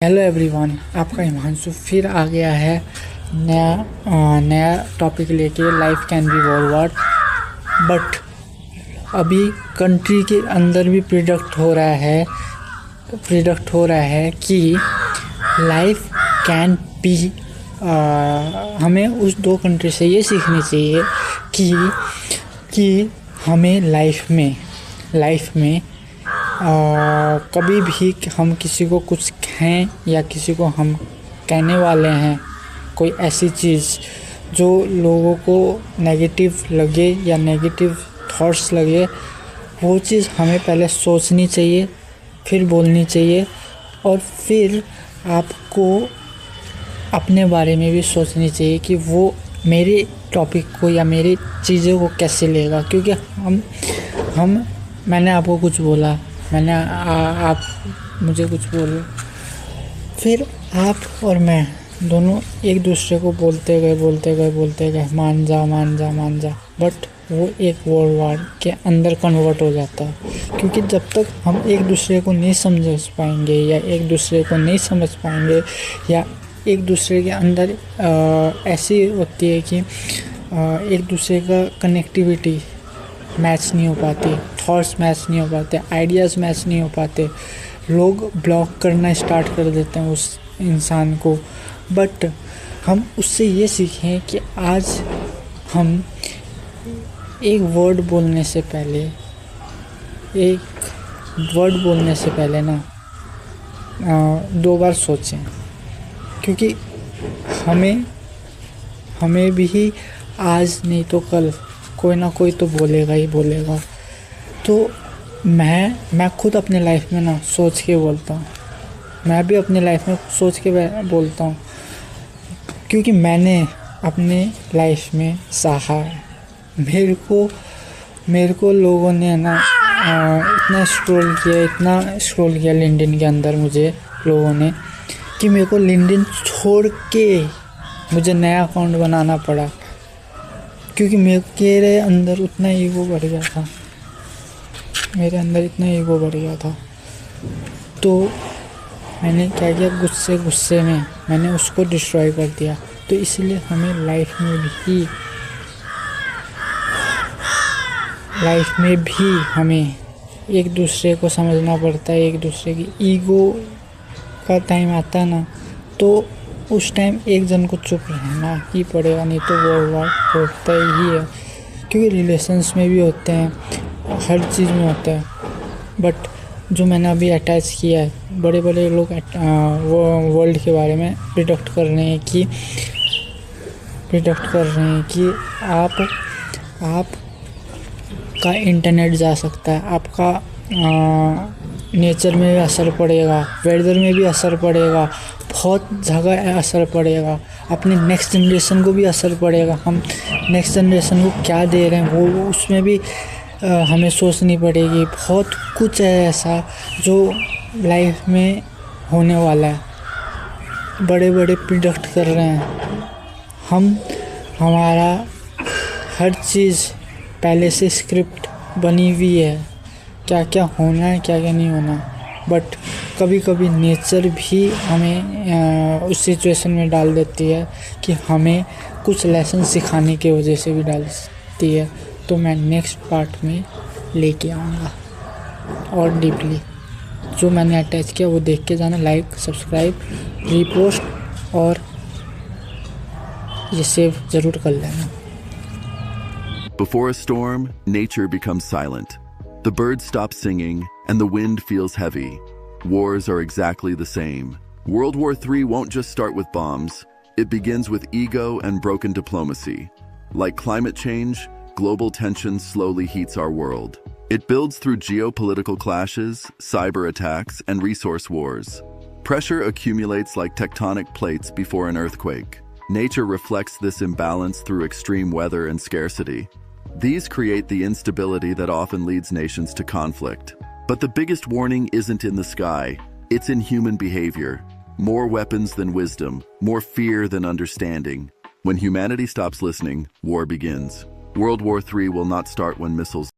Hello everyone, आपका हिमांशु फिर आ गया है नया टॉपिक लेके। Life can be forward, but अभी कंट्री के अंदर भी प्रिडिक्ट हो रहा है कि लाइफ कैन बी। हमें उस दो कंट्री से ये सीखनी चाहिए कि हमें लाइफ में कभी भी हम किसी को कुछ कहें या किसी को हम कहने वाले हैं कोई ऐसी चीज़ जो लोगों को नेगेटिव लगे या नेगेटिव थॉट्स लगे, वो चीज़ हमें पहले सोचनी चाहिए, फिर बोलनी चाहिए, और फिर आपको अपने बारे में भी सोचनी चाहिए कि वो मेरे टॉपिक को या मेरी चीज़ों को कैसे लेगा। क्योंकि मैंने आपको कुछ बोला, आप मुझे कुछ बोले, फिर आप और मैं दोनों एक दूसरे को बोलते गए मान जा, बट वो एक वर्ड वार के अंदर कन्वर्ट हो जाता है। क्योंकि जब तक हम एक दूसरे को नहीं समझ पाएंगे या एक दूसरे के अंदर ऐसी होती है कि एक दूसरे का कनेक्टिविटी मैच नहीं हो पाती, थॉट्स मैच नहीं हो पाते, आइडियाज़ मैच नहीं हो पाते, लोग ब्लॉक करना स्टार्ट कर देते हैं उस इंसान को। बट हम उससे ये सीखें कि आज हम एक वर्ड बोलने से पहले ना 2 बार सोचें। क्योंकि हमें भी आज नहीं तो कल कोई ना कोई तो बोलेगा। तो मैं खुद अपने लाइफ में ना सोच के बोलता हूँ, मैं भी अपने लाइफ में सोच के बोलता हूँ। क्योंकि मैंने अपने लाइफ में सहा है। मेरे को लोगों ने ना इतना स्क्रॉल किया लिंक्डइन के अंदर मुझे लोगों ने, कि मेरे को लिंक्डइन छोड़ के मुझे नया अकाउंट बनाना पड़ा। क्योंकि मेरे अंदर इतना ईगो बढ़ गया था। तो मैंने क्या किया, गुस्से में मैंने उसको डिस्ट्रॉय कर दिया। तो इसलिए हमें लाइफ में भी हमें एक दूसरे को समझना पड़ता है। एक दूसरे की ईगो का टाइम आता है ना, तो उस टाइम एक जन को चुप रहना ही पड़ेगा, नहीं तो वो होता ही है। क्योंकि रिलेशंस में भी होते हैं, हर चीज़ में होता है। बट जो मैंने अभी अटैच किया है, बड़े लोग वो वर्ल्ड के बारे में प्रिडिक्ट कर रहे हैं कि आप का इंटरनेट जा सकता है, आपका नेचर में भी असर पड़ेगा, वेदर में भी असर पड़ेगा, बहुत जगह असर पड़ेगा, अपने नेक्स्ट जनरेशन को भी असर पड़ेगा। हम नेक्स्ट जनरेशन को क्या दे रहे हैं वो उसमें भी हमें सोचनी पड़ेगी। बहुत कुछ है ऐसा जो लाइफ में होने वाला है, बड़े प्रिडिक्ट कर रहे हैं। हमारा हर चीज़ पहले से स्क्रिप्ट बनी हुई है, क्या होना है, क्या नहीं होना। बट कभी नेचर भी हमें उस सिचुएशन में डाल देती है कि हमें कुछ लेसन सिखाने की वजह से भी डालती है। तो मैं नेक्स्ट पार्ट में लेके आऊँगा और डीपली जो मैंने अटैच किया वो देख के जाना, लाइक, सब्सक्राइब, रीपोस्ट और ये सेव ज़रूर कर लेना। Before a storm, nature becomes silent. The birds stop singing and the wind feels heavy. Wars are exactly the same. World War III won't just start with bombs. It begins with ego and broken diplomacy. Like climate change, global tension slowly heats our world. It builds through geopolitical clashes, cyber attacks, and resource wars. Pressure accumulates like tectonic plates before an earthquake. Nature reflects this imbalance through extreme weather and scarcity. These create the instability that often leads nations to conflict. But the biggest warning isn't in the sky, it's in human behavior. More weapons than wisdom, more fear than understanding. When humanity stops listening, war begins. World War III will not start when missiles